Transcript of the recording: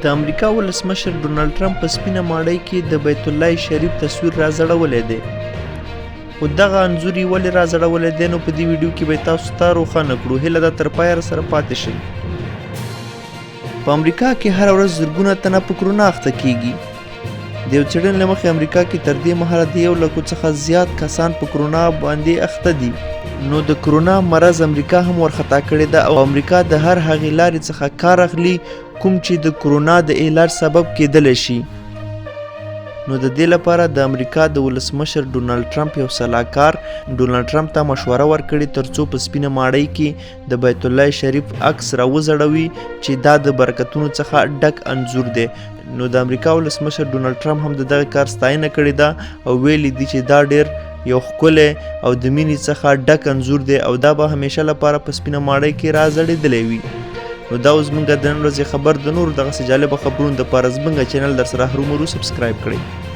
د امریکا ولسمشر ډونالډ ټرمپ په سپینه ماڼۍ کې د بیت الله شریف تصویر راځړولی دی. خو دغه انځور یې ولې راځړولی دی نو په دې ویډیو کې به تاسو ته روښانه کړو. هیله ده تر پایه سره پاتې شئ. په امریکا کې هره ورځ زرګونه تنه په کرونا اخته کیږي. د یو څېړنې له مخې امریکا کې تر دې مهاله د 1 لک څخه زیات کسان په کرونا باندې اخته دي. نو د کرونا مرض امریکا هم ورخطا کړې ده او امریکا د هر هغې لارې څخه کار اخلي کوم چې د کرونا د علاج سبب کېدلی شي. نو د دې لپاره د امریکا د ولسمشر ډونالډ ټرمپ یو سلاکار ډونالډ ټرمپ ته مشوره ورکړې ترڅو په سپینه ماڼۍ کې د بیت الله شریف عکس راوځړوي چې دا د برکتونو څخه ډک انځور دی. نو د امریکا ولسمشر ډونالډ ټرمپ هم د دغه کار ستاینه کړې ده او ویلي دي چې دا ډېر یو ښکلی او د مینې څخه ډک انځور دی او دا به همیشه لپاره په سپینه ماڼۍ کې راځړېدلی وي. نو دا اوس زموږ د نن ورځې خبر. د نورو دغسې جالبه خبرونو دپاره زموږ چینل در سره هرومرو سبسکرایب کړئ.